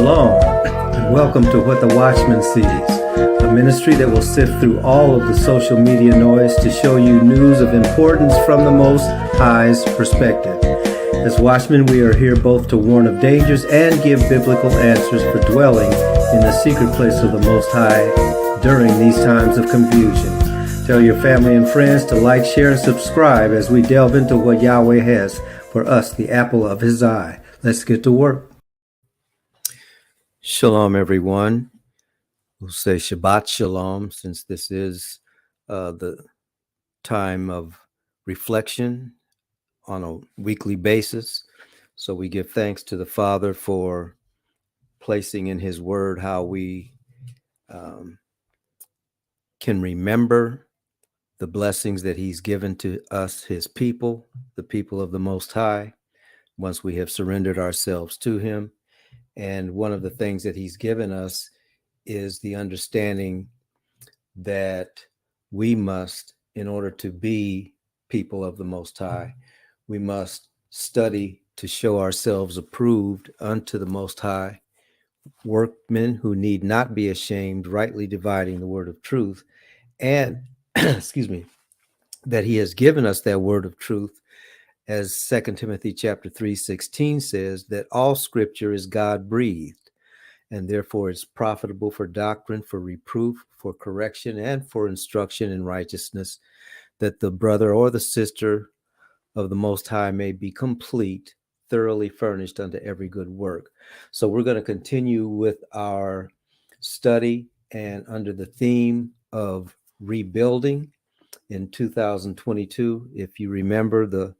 Shalom, and welcome to What the Watchman Sees, a ministry that will sift through all of the social media noise to show you news of importance from the Most High's perspective. As watchmen, we are here both to warn of dangers and give biblical answers for dwelling in the secret place of the Most High during these times of confusion. Tell your family and friends to like, share, and subscribe as we delve into what Yahweh has for us, the apple of His eye. Let's get to work. Shalom, everyone. We'll say Shabbat Shalom, since this is the time of reflection on a weekly basis. So we give thanks to the Father for placing in His Word how we can remember the blessings that He's given to us, His people, the people of the Most High, once we have surrendered ourselves to Him. And one of the things that He's given us is the understanding that we must, in order to be people of the Most High, we must study to show ourselves approved unto the Most High, workmen who need not be ashamed, rightly dividing the word of truth. And, excuse me, that He has given us that word of truth, as 2 Timothy chapter 3:16 says, that all scripture is God-breathed, and therefore it's profitable for doctrine, for reproof, for correction, and for instruction in righteousness, that the brother or the sister of the Most High may be complete, thoroughly furnished unto every good work. So we're going to continue with our study, and under the theme of rebuilding in 2022. If you remember, the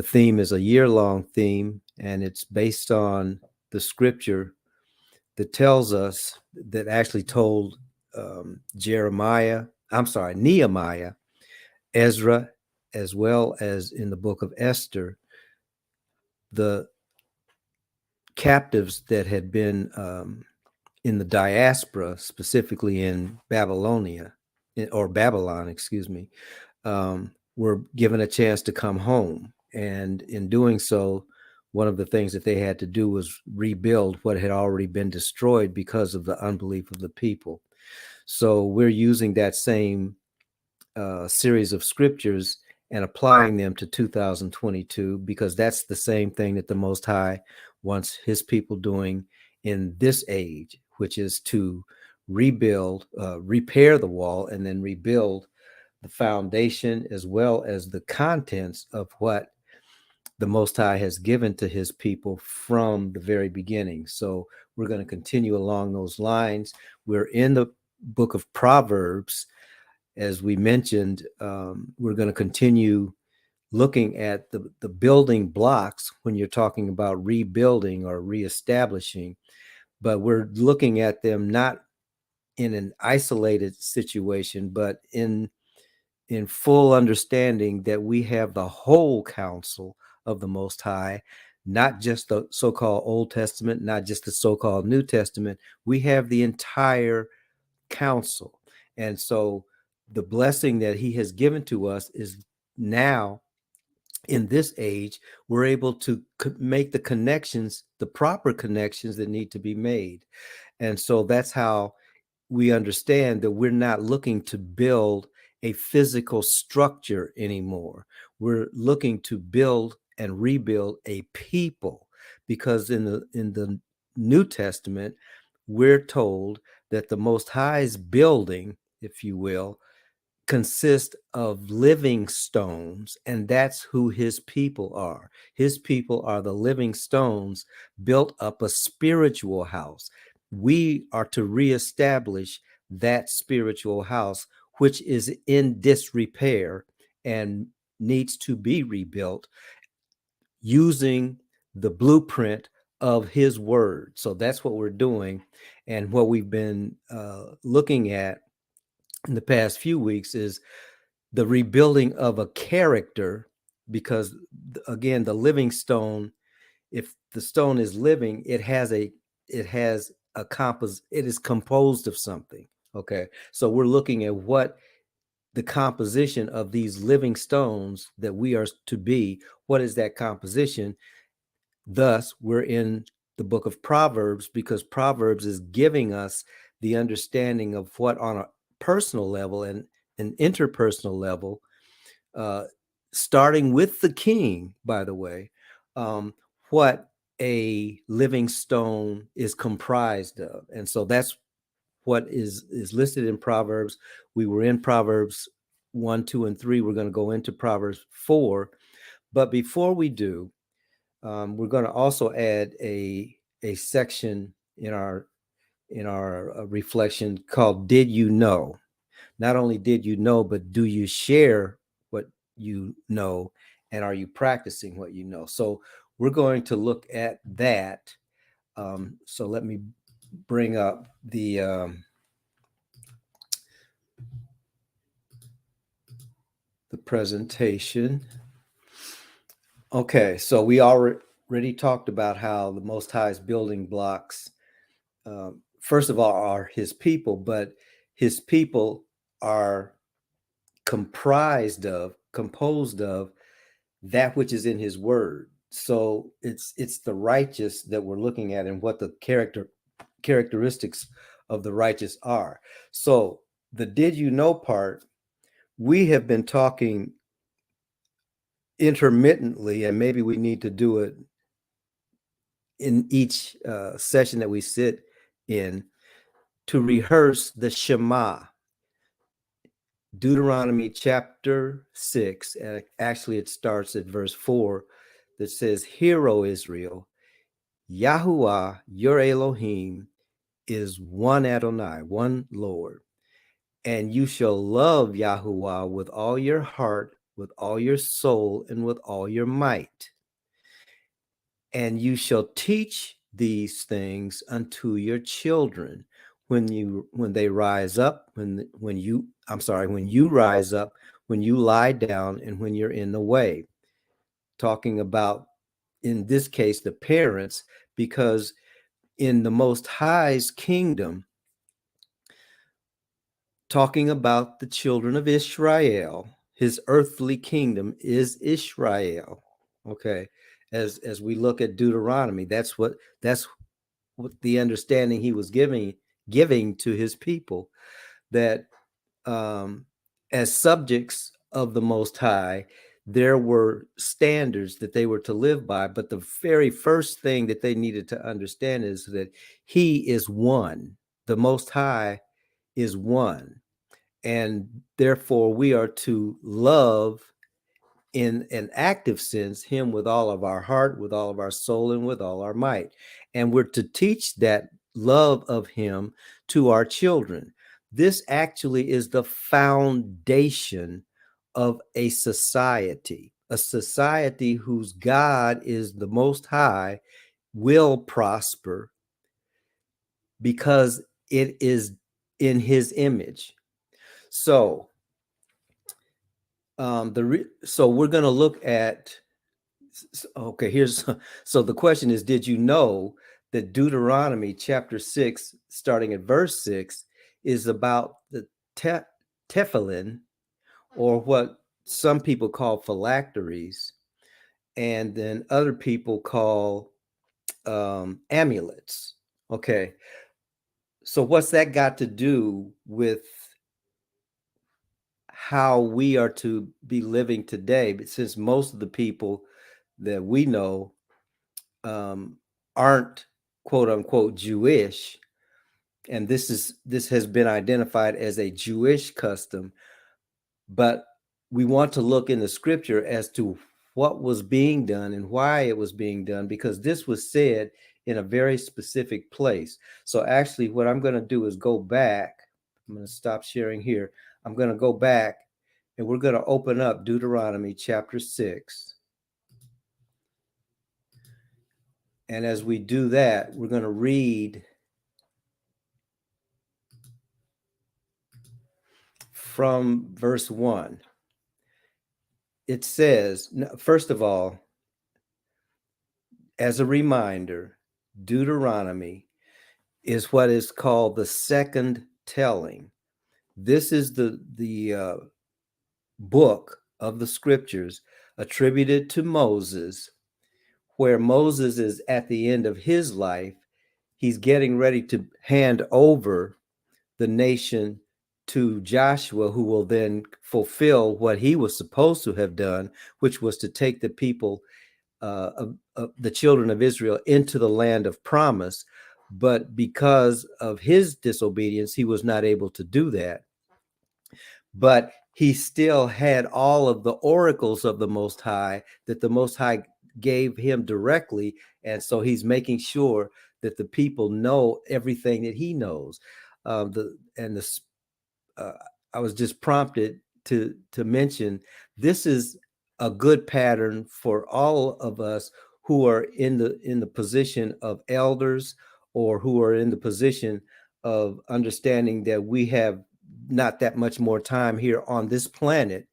theme is a year-long theme, and it's based on the scripture that tells us, that actually told Nehemiah, Ezra, as well as in the book of Esther, the captives that had been in the diaspora, specifically in Babylon, were given a chance to come home. And in doing so, one of the things that they had to do was rebuild what had already been destroyed because of the unbelief of the people. So we're using that same series of scriptures and applying them to 2022, because that's the same thing that the Most High wants His people doing in this age, which is to rebuild, repair the wall, and then rebuild the foundation as well as the contents of what the Most High has given to His people from the very beginning. So we're going to continue along those lines. We're in the book of Proverbs. As we mentioned, we're going to continue looking at the building blocks when you're talking about rebuilding or reestablishing, but we're looking at them not in an isolated situation, but in full understanding that we have the whole counsel of the Most High, not just the so-called Old Testament, not just the so-called New Testament. We have the entire counsel. And so the blessing that He has given to us is now, in this age, we're able to make the connections, the proper connections that need to be made. And so that's how we understand that we're not looking to build a physical structure anymore. We're looking to build and rebuild a people, because in the New Testament, we're told that the Most High's building, if you will, consists of living stones, and that's who His people are. His people are the living stones built up a spiritual house. We are to reestablish that spiritual house, which is in disrepair and needs to be rebuilt using the blueprint of His word. So that's what we're doing, and what we've been looking at in the past few weeks is the rebuilding of a character, because again, the living stone, if the stone is living, it is composed of something. Okay, so we're looking at what the composition of these living stones that we are to be. What is that composition? Thus, we're in the book of Proverbs, because Proverbs is giving us the understanding of what on a personal level and an interpersonal level, starting with the king, by the way, what a living stone is comprised of. And so that's what is listed in Proverbs. We were in Proverbs 1, 2, and 3. We're going to go into Proverbs 4. But before we do, we're going to also add a section in our reflection called "Did You Know?" Not only did you know, but do you share what you know, and are you practicing what you know? So we're going to look at that. So let me bring up the presentation. Okay, so we already talked about how the Most High's building blocks, first of all, are his people, but his people are composed of that which is in his word. So it's the righteous that we're looking at and what the characteristics of the righteous are. So the did you know part, we have been talking intermittently, and maybe we need to do it in each session that we sit in, to rehearse the Shema. Deuteronomy chapter 6, and actually it starts at verse 4, that says, "Hear, O Israel, Yahuwah, your Elohim, is one Adonai, one Lord. And you shall love Yahuwah with all your heart, with all your soul, and with all your might. And you shall teach these things unto your children when they rise up, when you rise up, when you lie down, and when you're in the way." Talking about, in this case, the parents, because in the Most High's kingdom, talking about the children of Israel, his earthly kingdom is Israel. Okay, as we look at Deuteronomy, that's what the understanding he was giving to his people, that as subjects of the Most High, there were standards that they were to live by. But the very first thing that they needed to understand is that he is one. The Most High is one. And therefore, we are to love, in an active sense, him with all of our heart, with all of our soul, and with all our might. And we're to teach that love of him to our children. This actually is the foundation of a society whose God is the Most High will prosper, because it is in his image. So so we're going to look at, okay, so the question is, did you know that Deuteronomy chapter 6, starting at verse 6, is about the tefillin, or what some people call phylacteries, and then other people call amulets. Okay, so what's that got to do with how we are to be living today? But since most of the people that we know aren't quote unquote Jewish, and this has been identified as a Jewish custom, but we want to look in the scripture as to what was being done and why it was being done, because this was said in a very specific place. So actually what I'm going to do is go back. I'm going to stop sharing here. I'm going to go back, and we're going to open up Deuteronomy chapter 6. And as we do that, we're going to read from verse 1. It says, first of all, as a reminder, Deuteronomy is what is called the second telling. This is the book of the scriptures attributed to Moses, where Moses is at the end of his life. He's getting ready to hand over the nation to Joshua, who will then fulfill what he was supposed to have done, which was to take the people, the children of Israel, into the land of promise. But because of his disobedience, he was not able to do that. But he still had all of the oracles of the Most High that the Most High gave him directly. And so he's making sure that the people know everything that he knows. I was just prompted to mention this is a good pattern for all of us who are in the position of elders, or who are in the position of understanding that we have not that much more time here on this planet.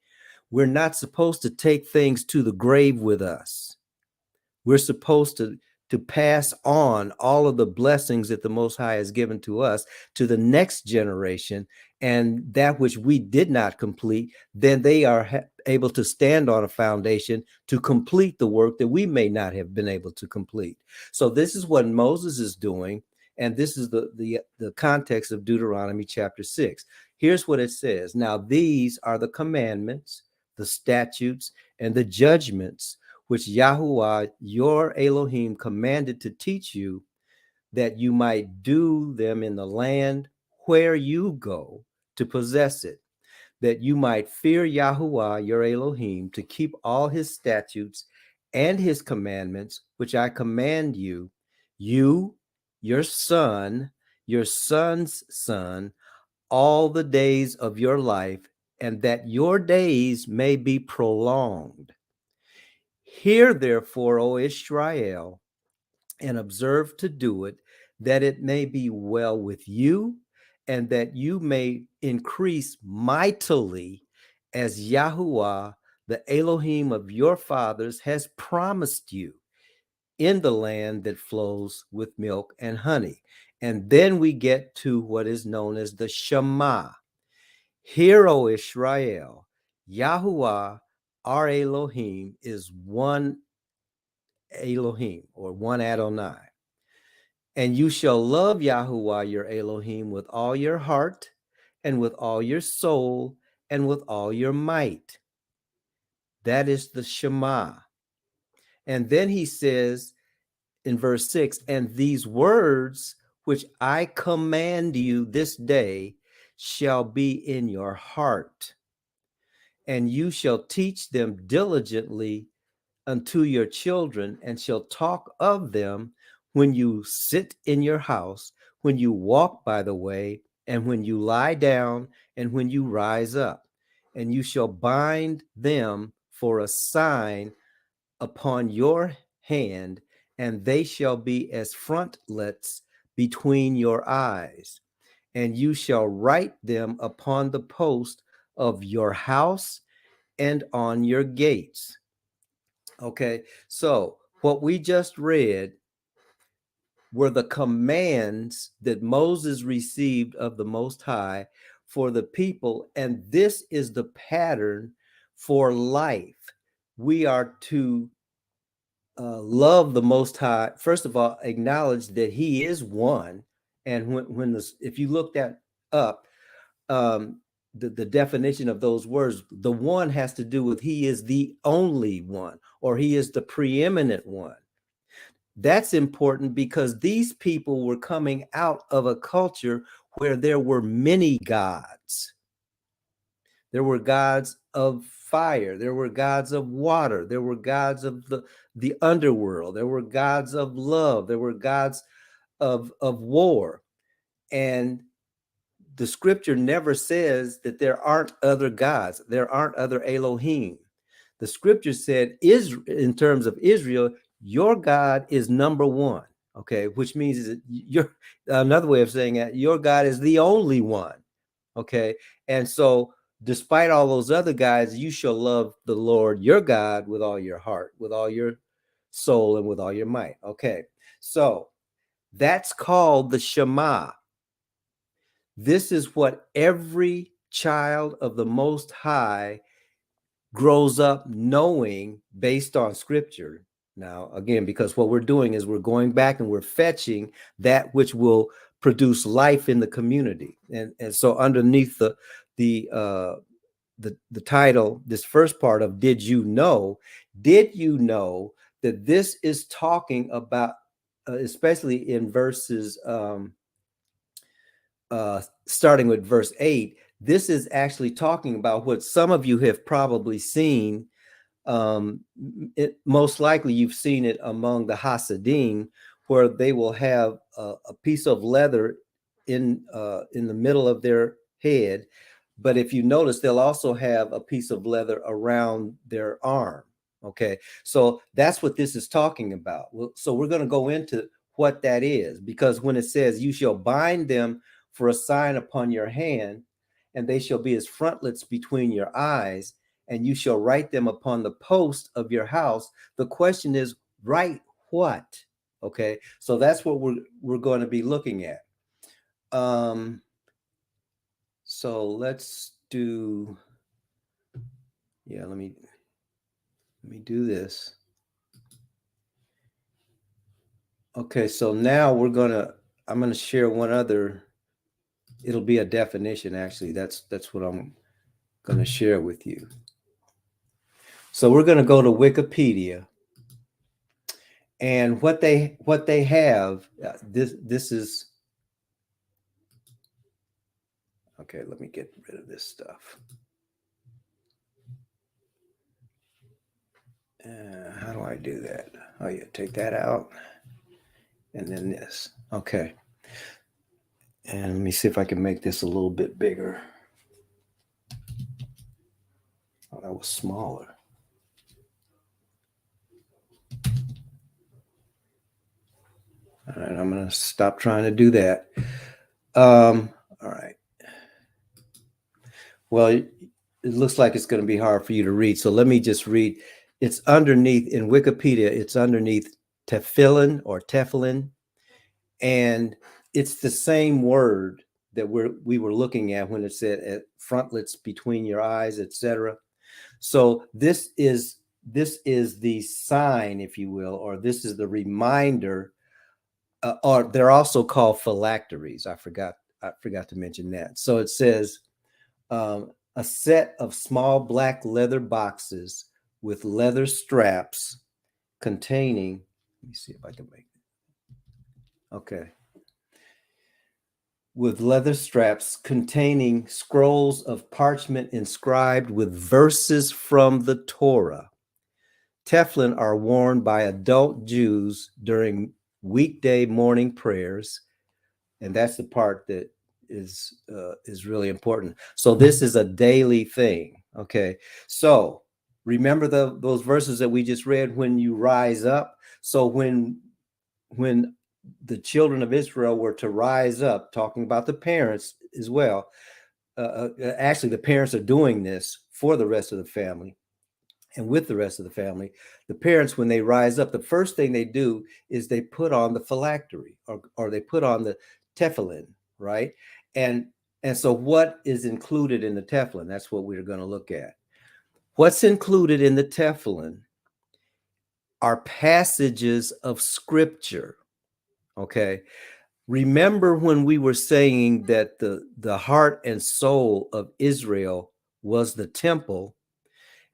We're not supposed to take things to the grave with us. We're supposed to pass on all of the blessings that the Most High has given to us to the next generation, and that which we did not complete, then they are able to stand on a foundation to complete the work that we may not have been able to complete. So this is what Moses is doing, and this is the context of Deuteronomy chapter 6. Here's what it says. Now these are the commandments, the statutes, and the judgments which Yahuwah your Elohim commanded to teach you, that you might do them in the land where you go to possess it, that you might fear Yahuwah your Elohim, to keep all his statutes and his commandments, which I command you, your son, your son's son, all the days of your life, and that your days may be prolonged. Hear therefore, O Israel, and observe to do it, that it may be well with you, and that you may increase mightily, as Yahuwah, the Elohim of your fathers, has promised you, in the land that flows with milk and honey. And then we get to what is known as the Shema. Hear, O Israel, Yahuwah, our Elohim, is one Elohim, or one Adonai. And you shall love Yahuwah your Elohim with all your heart, and with all your soul, and with all your might. That is the Shema. And then he says in verse 6, and these words which I command you this day shall be in your heart, and you shall teach them diligently unto your children, and shall talk of them when you sit in your house, when you walk by the way, and when you lie down, and when you rise up. And you shall bind them for a sign upon your hand, and they shall be as frontlets between your eyes. And you shall write them upon the post of your house and on your gates. Okay, so what we just read were the commands that Moses received of the Most High for the people, and this is the pattern for life. We are to love the Most High. First of all, acknowledge that He is one, and if you look that up, the definition of those words, the one has to do with He is the only one, or He is the preeminent one. That's important because these people were coming out of a culture where there were many gods. There were gods of fire. There were gods of water. There were gods of the underworld. There were gods of love. There were gods of war. And the scripture never says that there aren't other gods. There aren't other Elohim. The scripture said, in terms of Israel, your God is number one. Okay, which means that another way of saying that, your God is the only one. Okay, and so despite all those other guys, you shall love the Lord your God with all your heart, with all your soul, and with all your might. Okay, so that's called the Shema. This is what every child of the Most High grows up knowing based on scripture. Now, again, because what we're doing is we're going back and we're fetching that which will produce life in the community. And so underneath the title, this first part of did you know that this is talking about, especially in verses starting with verse 8, this is actually talking about what some of you have probably seen. Most likely you've seen it among the Hasidim, where they will have a piece of leather in the middle of their head. But if you notice, they'll also have a piece of leather around their arm. Okay, so that's what this is talking about. So we're going to go into what that is, because when it says you shall bind them for a sign upon your hand, and they shall be as frontlets between your eyes, and you shall write them upon the post of your house. The question is, write what? Okay, so that's what we're going to be looking at. So let's do, yeah, let me do this. Okay, so now I'm gonna share one other. It'll be a definition, actually. That's what I'm gonna share with you. So we're gonna go to Wikipedia, and what they have. This is okay. Let me get rid of this stuff. How do I do that? Oh yeah, take that out, and then this. Okay, and let me see if I can make this a little bit bigger. Oh, that was smaller. All right, I'm going to stop trying to do that. All right. Well, it looks like it's going to be hard for you to read. So let me just read. It's underneath in Wikipedia. It's underneath tefillin or tefillin, and it's the same word that we were looking at when it said frontlets between your eyes, etc. So this is the sign, if you will, or this is the reminder. Or they're also called phylacteries. I forgot to mention that. So it says a set of small black leather boxes with leather straps containing. Let me see if I can make it. Okay. With leather straps containing scrolls of parchment inscribed with verses from the Torah. Tefillin are worn by adult Jews during weekday morning prayers, and that's the part that is really important. So this is a daily thing. Okay, so remember those verses that we just read, when you rise up. So when the children of Israel were to rise up, talking about the parents as well. Actually, the parents are doing this for the rest of the family. And with the rest of the family, the parents, when they rise up, the first thing they do is they put on the phylactery, or they put on the tefillin, right? And so what is included in the tefillin? That's what we're going to look at. What's included in the tefillin are passages of scripture. Okay. Remember when we were saying that the heart and soul of Israel was the temple,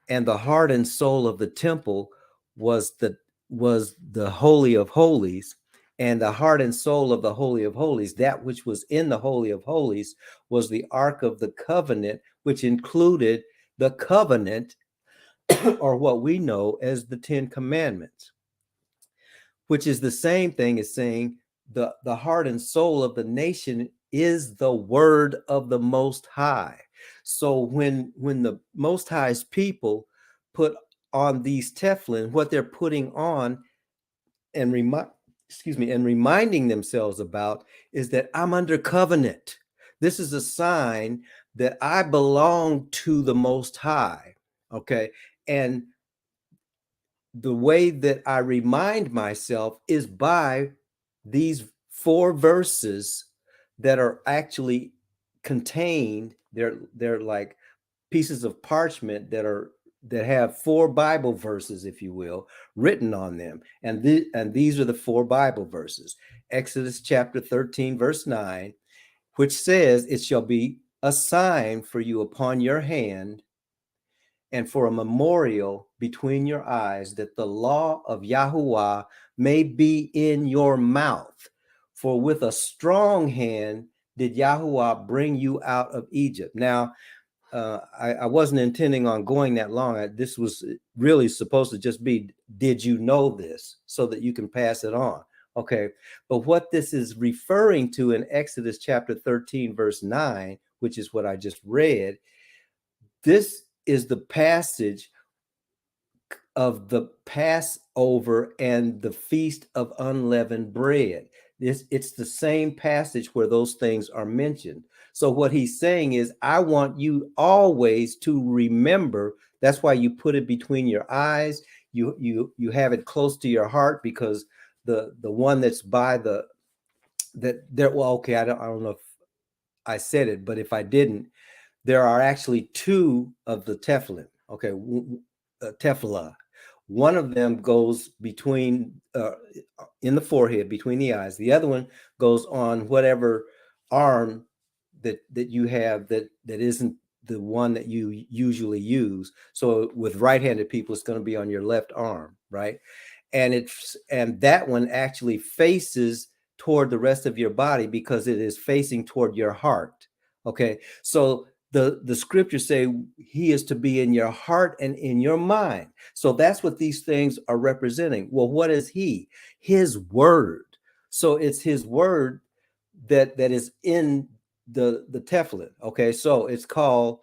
and the heart and soul of the temple was the Holy of Holies, and the heart and soul of the Holy of Holies, that which was in the Holy of Holies, was the Ark of the Covenant, which included the covenant, or what we know as the Ten Commandments, which is the same thing as saying the heart and soul of the nation is the word of the Most High. So when the Most High's people put on these tefillin, what they're putting on and reminding themselves about is that I'm under covenant. This is a sign that I belong to the Most High. Okay, and the way that I remind myself is by these 4 verses that are actually contained. They're like pieces of parchment that are that have 4 Bible verses, if you will, written on them. And these are the 4 Bible verses. Exodus chapter 13, verse 9, which says, "It shall be a sign for you upon your hand and for a memorial between your eyes, that the law of Yahuwah may be in your mouth. For with a strong hand did Yahuwah bring you out of Egypt." Now, I wasn't intending on going that long. This was really supposed to just be, did you know this? So that you can pass it on. Okay. But what this is referring to in Exodus chapter 13, verse 9, which is what I just read, this is the passage of the Passover and the Feast of Unleavened Bread. It's the same passage where those things are mentioned. So what he's saying is, I want you always to remember. That's why you put it between your eyes. You have it close to your heart, because the one that's by the that there. Well, okay, I don't know if I said it, but if I didn't, there are actually 2 of the tefillin. Okay, tefillah. One of them goes between in the forehead, between the eyes. The other one goes on whatever arm that you have that isn't the one that you usually use. So with right-handed people, it's going to be on your left arm, right? And that one actually faces toward the rest of your body, because it is facing toward your heart. Okay, so the scriptures say he is to be in your heart and in your mind. So that's what these things are representing. Well, what is he? His word. So it's his word that is in the tefillin. Okay, so it's called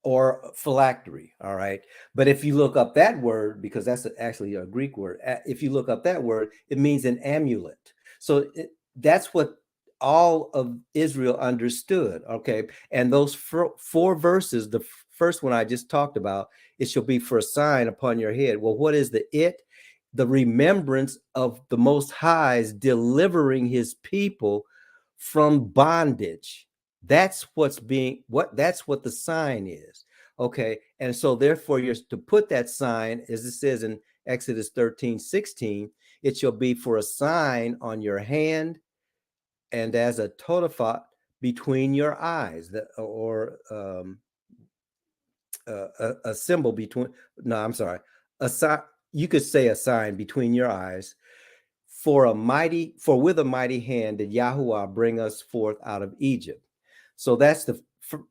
or phylactery. All right. But if you look up that word, because that's actually a Greek word, if you look up that word, it means an amulet. So that's what all of Israel understood. Okay. And those 4 verses, the first one I just talked about, it shall be for a sign upon your head. Well, what is the it? The remembrance of the Most High's delivering his people from bondage. That's what the sign is. Okay. And so therefore you're to put that sign, as it says in Exodus 13:16, it shall be for a sign on your hand and as a totaphat between your eyes, or a symbol between. No, I'm sorry. A sign. You could say a sign between your eyes. For with a mighty hand did Yahuwah bring us forth out of Egypt. So that's the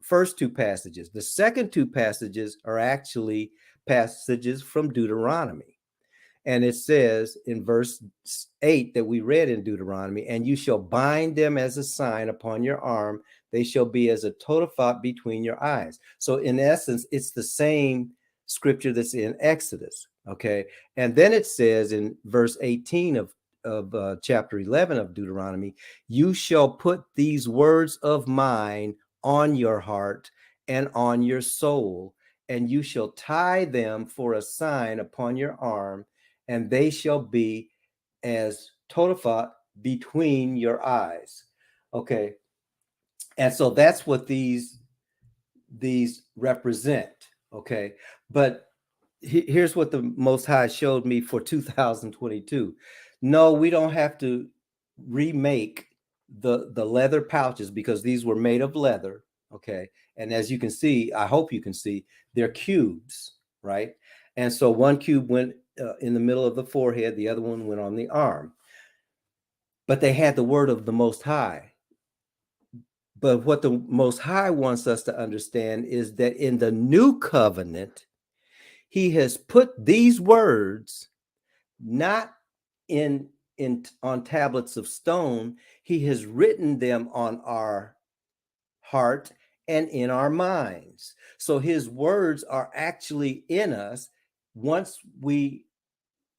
first 2 passages. The second 2 passages are actually passages from Deuteronomy. And it says in verse 8 that we read in Deuteronomy, "And you shall bind them as a sign upon your arm. They shall be as a totaphat between your eyes." So in essence, it's the same scripture that's in Exodus. Okay. And then it says in verse 18 of chapter 11 of Deuteronomy, "You shall put these words of mine on your heart and on your soul, and you shall tie them for a sign upon your arm, and they shall be as totaphat between your eyes." Okay. And so that's what these represent. Okay. But here's what the Most High showed me for 2022. No, we don't have to remake the leather pouches, because these were made of leather. Okay. And as you can see, I hope you can see, they're cubes, right? And so one cube went in the middle of the forehead, the other one went on the arm. But they had the word of the Most High. But what the Most High wants us to understand is that in the new covenant, he has put these words not in on tablets of stone. He has written them on our heart and in our minds. So his words are actually in us once we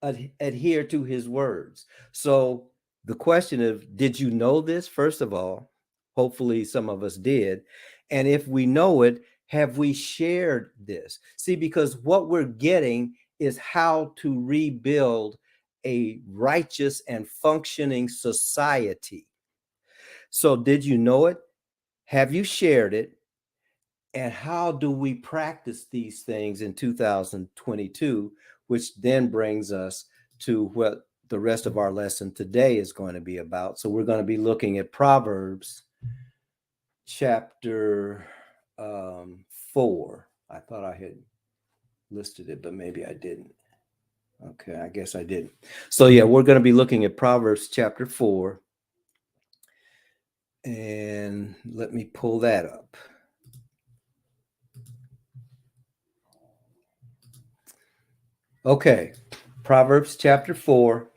adhere to his words. So the question of, did you know this? First of all, hopefully some of us did. And if we know it, have we shared this? See, because what we're getting is how to rebuild a righteous and functioning society. So did you know it? Have you shared it? And how do we practice these things in 2022, which then brings us to what the rest of our lesson today is going to be about. So we're going to be looking at Proverbs chapter 4. I thought I had listed it, but maybe I didn't. Okay, I guess I didn't. So yeah, we're going to be looking at Proverbs chapter 4. And let me pull that up. Okay, Proverbs chapter 4.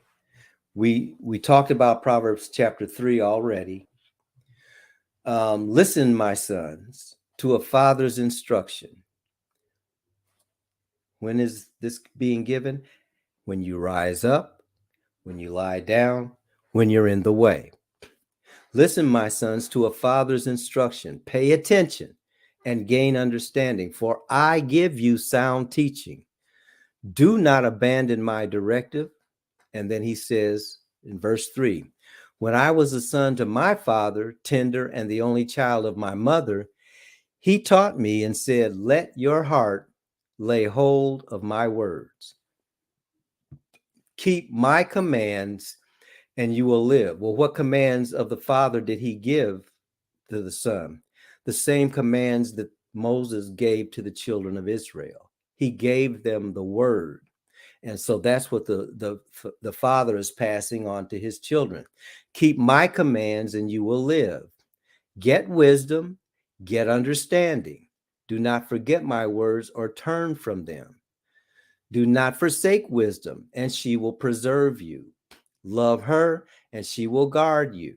We talked about Proverbs chapter 3 already. Listen, my sons, to a father's instruction. When is this being given? When you rise up, when you lie down, when you're in the way. Listen, my sons, to a father's instruction. Pay attention and gain understanding, for I give you sound teaching. Do not abandon my directive. And then he says in verse 3, when I was a son to my father, tender and the only child of my mother, he taught me and said, let your heart lay hold of my words. Keep my commands and you will live. Well, what commands of the Father did he give to the Son? The same commands that Moses gave to the children of Israel. He gave them the word. And so that's what the Father is passing on to his children. Keep my commands and you will live. Get wisdom, get understanding. Do not forget my words or turn from them. Do not forsake wisdom, and she will preserve you. Love her, and she will guard you.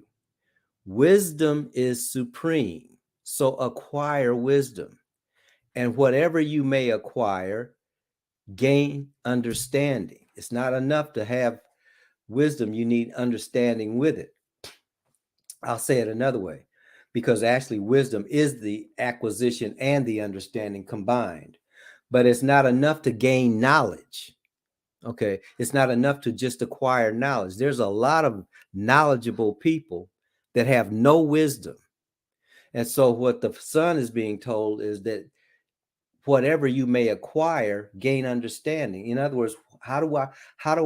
Wisdom is supreme, so acquire wisdom. And whatever you may acquire, gain understanding. It's not enough to have wisdom, you need understanding with it. I'll say it another way, because actually wisdom is the acquisition and the understanding combined. But it's not enough to gain knowledge. Okay, it's not enough to just acquire knowledge. There's a lot of knowledgeable people that have no wisdom. And so what the son is being told is that whatever you may acquire, gain understanding. In other words, how do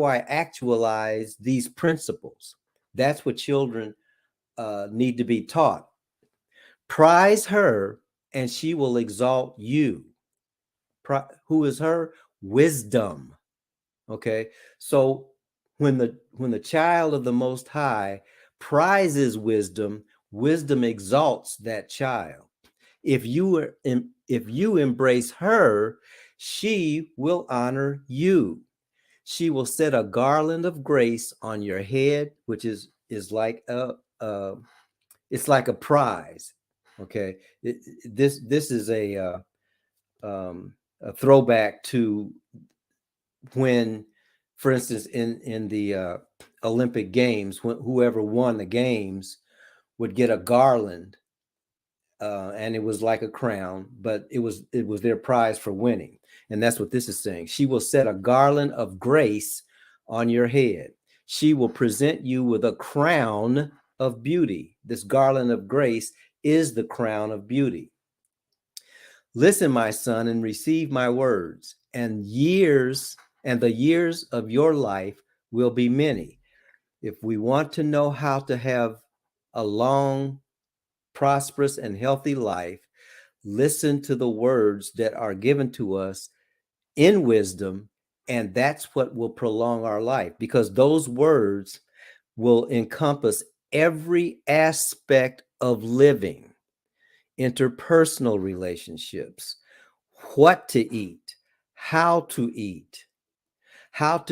I actualize these principles? That's what children need to be taught. Prize her, and she will exalt you. Who is her? Wisdom. Okay, so when the child of the Most High prizes wisdom, wisdom exalts that child. If you embrace her, she will honor you. She will set a garland of grace on your head, which is like it's like a prize. Okay, this is a throwback to when, for instance, in the Olympic Games, whoever won the games would get a garland, and it was like a crown, but it was their prize for winning. And that's what this is saying. She will set a garland of grace on your head. She will present you with a crown of beauty. This garland of grace is the crown of beauty. Listen, my son, and receive my words, and the years of your life will be many. If we want to know how to have a long, prosperous, and healthy life, listen to the words that are given to us in wisdom, and that's what will prolong our life, because those words will encompass every aspect of living, interpersonal relationships, what to eat, how to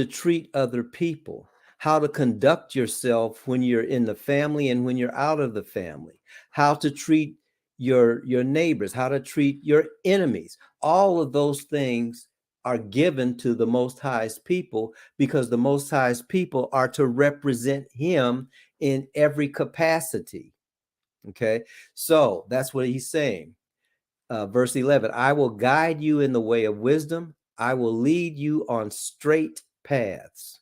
treat other people, how to conduct yourself when you're in the family and when you're out of the family, how to treat your neighbors, how to treat your enemies. All of those things are given to the Most High's people, because the Most High's people are to represent him in every capacity. Okay, so that's what he's saying. Verse 11, I will guide you in the way of wisdom. I will lead you on straight paths.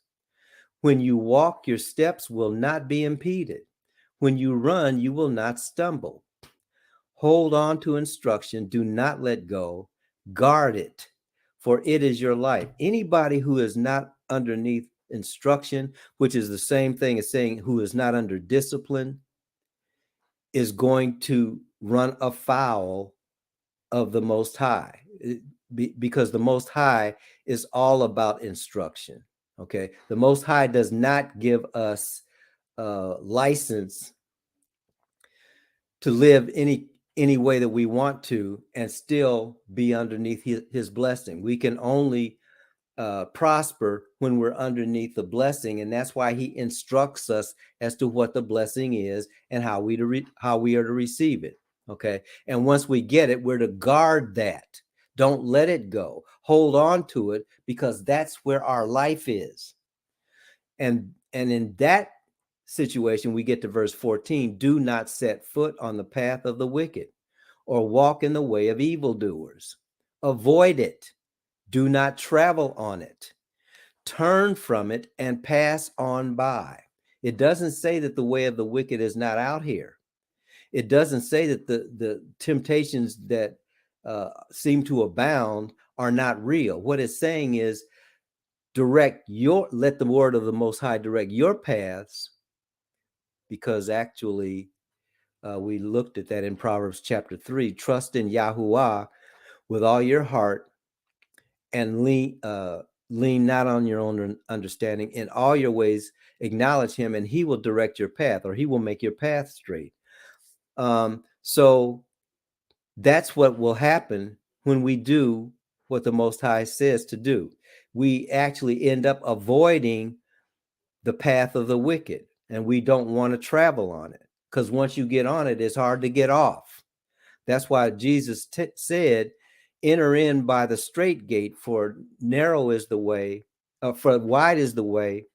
When you walk, your steps will not be impeded. When you run, you will not stumble. Hold on to instruction. Do not let go. Guard it, for it is your life. Anybody who is not underneath instruction, which is the same thing as saying who is not under discipline, is going to run afoul of the Most High, because the Most High is all about instruction. Okay, the Most High does not give us license to live any way that we want to and still be underneath his blessing. We can only prosper when we're underneath the blessing, and that's why he instructs us as to what the blessing is and how we are to receive it. Okay, and once we get it, we're to guard that. Don't let it go. Hold on to it, because that's where our life is. And in that situation, we get to verse 14. Do not set foot on the path of the wicked, or walk in the way of evildoers. Avoid it. Do not travel on it. Turn from it and pass on by. It doesn't say that the way of the wicked is not out here. It doesn't say that the temptations that seem to abound are not real. What it's saying is, let the word of the Most High direct your paths, because actually we looked at that in Proverbs chapter 3. Trust in Yahuwah with all your heart, and lean not on your own understanding. In all your ways acknowledge him, and he will direct your path, or he will make your path straight. So that's what will happen when we do what the Most High says to do. We actually end up avoiding the path of the wicked, and we don't want to travel on it, because once you get on it, it's hard to get off. That's why Jesus said, enter in by the straight gate, for narrow is the way, for wide is the way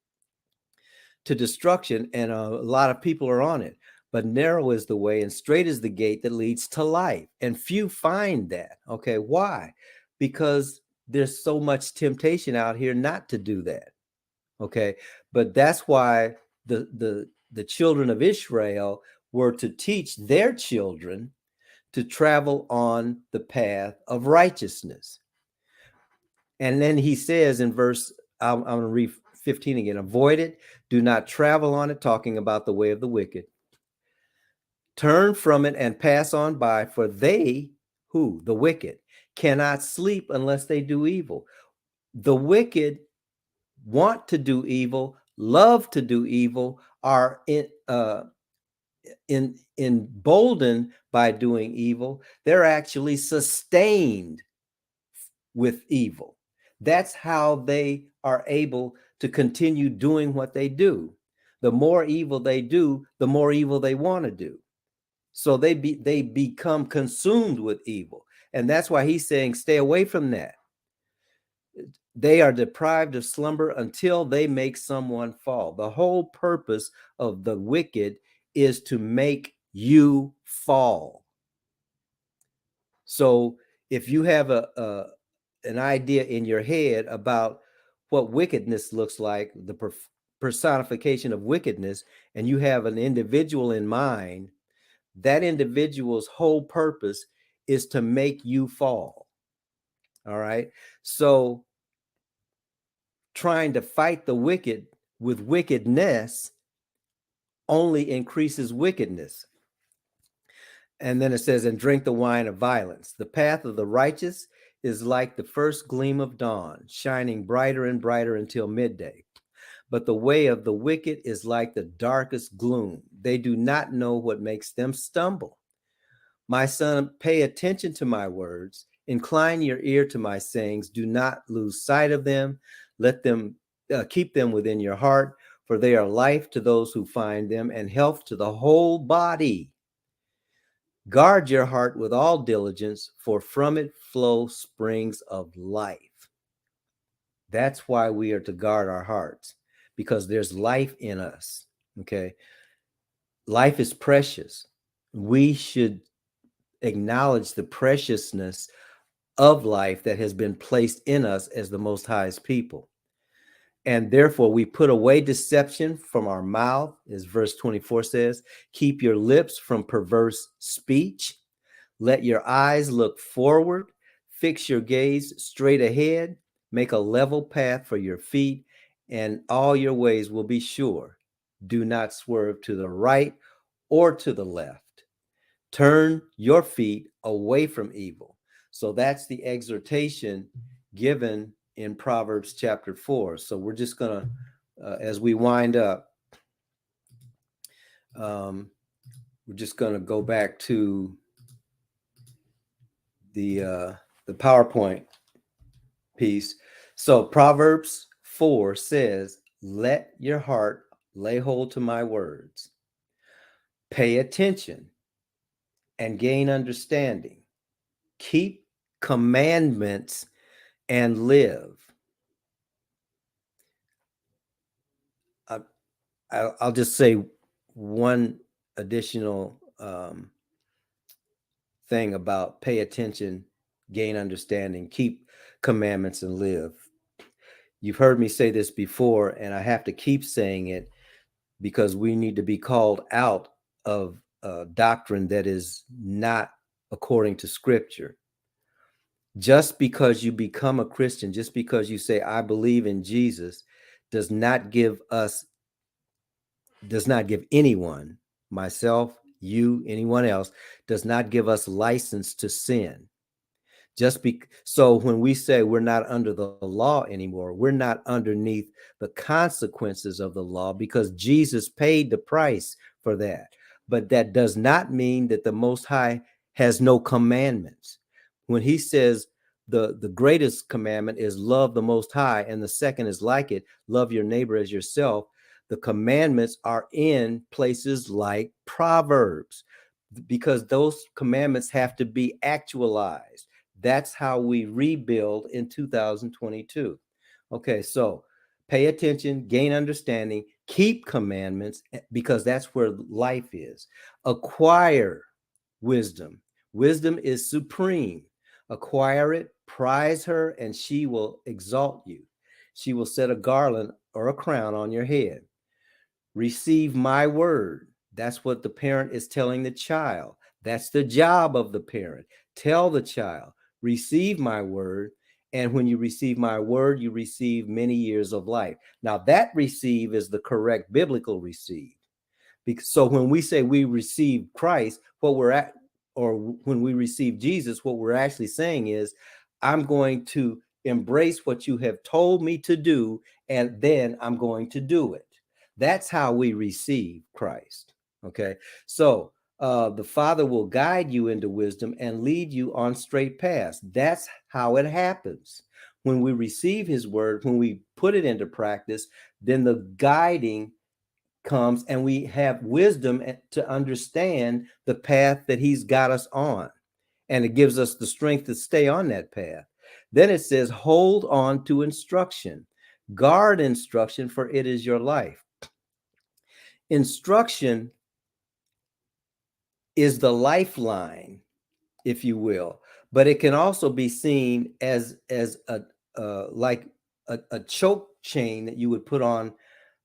to destruction, and a lot of people are on it. But narrow is the way and straight is the gate that leads to life, and few find that. Okay, why? Because there's so much temptation out here not to do that. Okay, but that's why the children of Israel were to teach their children to travel on the path of righteousness. And then he says in verse, I'm going to read 15 again, avoid it, do not travel on it, talking about the way of the wicked. Turn from it and pass on by, for they, who? The wicked, cannot sleep unless they do evil. The wicked want to do evil, love to do evil, are emboldened by doing evil. They're actually sustained with evil. That's how they are able to continue doing what they do. The more evil they do, the more evil they want to do. So they become consumed with evil. And that's why he's saying, stay away from that. They are deprived of slumber until they make someone fall. The whole purpose of the wicked is to make you fall. So if you have an idea in your head about what wickedness looks like, the personification of wickedness, and you have an individual in mind, that individual's whole purpose is to make you fall. All right. So trying to fight the wicked with wickedness only increases wickedness. And then it says, and drink the wine of violence. The path of the righteous is like the first gleam of dawn, shining brighter and brighter until midday. But the way of the wicked is like the darkest gloom. They do not know what makes them stumble. My son, pay attention to my words. Incline your ear to my sayings. Do not lose sight of them. Let them keep them within your heart, for they are life to those who find them and health to the whole body. Guard your heart with all diligence, for from it flow springs of life. That's why we are to guard our hearts, because there's life in us. Okay. Life is precious. We should acknowledge the preciousness of life that has been placed in us as the Most High's people. And therefore, we put away deception from our mouth, as verse 24 says. Keep your lips from perverse speech. Let your eyes look forward, fix your gaze straight ahead, make a level path for your feet, and all your ways will be sure. Do not swerve to the right or to the left. Turn your feet away from evil. So that's the exhortation given in Proverbs chapter 4. So we're just going to, as we wind up, we're just going to go back to the PowerPoint piece. So Proverbs 4 says, let your heart lay hold to my words. Pay attention and gain understanding. Keep commandments and live. I'll just say one additional thing about pay attention, gain understanding, keep commandments and live. You've heard me say this before, and I have to keep saying it because we need to be called out of doctrine that is not according to Scripture. Just because you become a Christian, just because you say, I believe in Jesus, does not give anyone, myself, you, anyone else, does not give us license to sin. So when we say we're not under the law anymore, we're not underneath the consequences of the law because Jesus paid the price for that. But that does not mean that the Most High has no commandments. When he says the greatest commandment is love the Most High, and the second is like it, love your neighbor as yourself, the commandments are in places like Proverbs because those commandments have to be actualized. That's how we rebuild in 2022. Okay, so pay attention, gain understanding, keep commandments because that's where life is. Acquire wisdom. Wisdom is supreme. Acquire it, prize her, and she will exalt you. She will set a garland or a crown on your head. Receive my word. That's what the parent is telling the child. That's the job of the parent. Tell the child, receive my word. And when you receive my word, you receive many years of life. Now, that receive is the correct biblical receive. So when we say we receive Christ, what we're at, or when we receive Jesus, what we're actually saying is, I'm going to embrace what you have told me to do, and then I'm going to do it. That's how we receive Christ. Okay. So the Father will guide you into wisdom and lead you on straight paths. That's how it happens. When we receive his word, when we put it into practice, then the guiding comes and we have wisdom to understand the path that he's got us on. And it gives us the strength to stay on that path. Then it says, hold on to instruction, guard instruction, for it is your life. Instruction is the lifeline, if you will, but it can also be seen as a like a choke chain that you would put on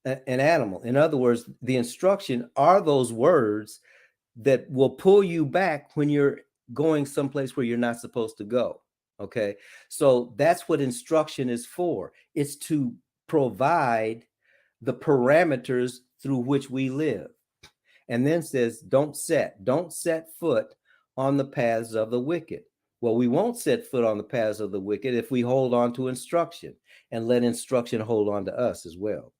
an animal. In other words, the instruction are those words that will pull you back when you're going someplace where you're not supposed to go. Okay. So that's what instruction is for. It's to provide the parameters through which we live. And then says, don't set foot on the paths of the wicked. Well, we won't set foot on the paths of the wicked if we hold on to instruction and let instruction hold on to us as well.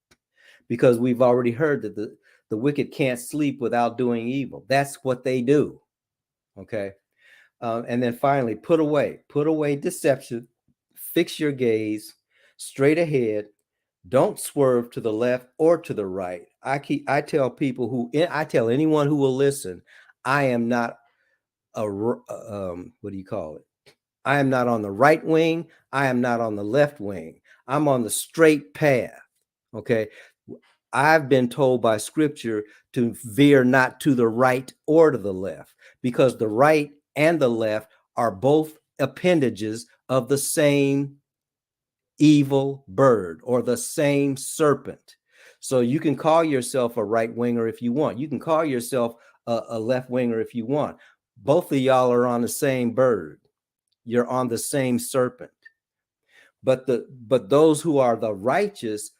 Because we've already heard that the wicked can't sleep without doing evil. That's what they do. Okay. And then finally, put away deception, fix your gaze straight ahead. Don't swerve to the left or to the right. I tell people I tell anyone who will listen, I am not what do you call it? I am not on the right wing. I am not on the left wing. I'm on the straight path. Okay. I've been told by scripture to veer not to the right or to the left, because the right and the left are both appendages of the same evil bird or the same serpent. So you can call yourself a right winger if you want. You can call yourself a left winger if you want. Both of y'all are on the same bird. You're on the same serpent. But those who are the righteous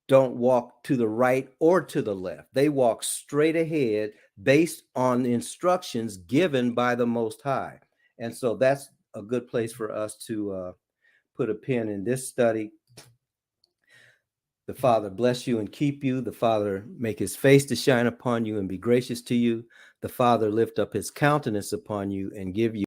don't walk to the right or to the left. They walk straight ahead based on instructions given by the Most High. And so that's a good place for us to put a pin in this study. The Father bless you and keep you. The Father make his face to shine upon you and be gracious to you. The Father lift up his countenance upon you and give you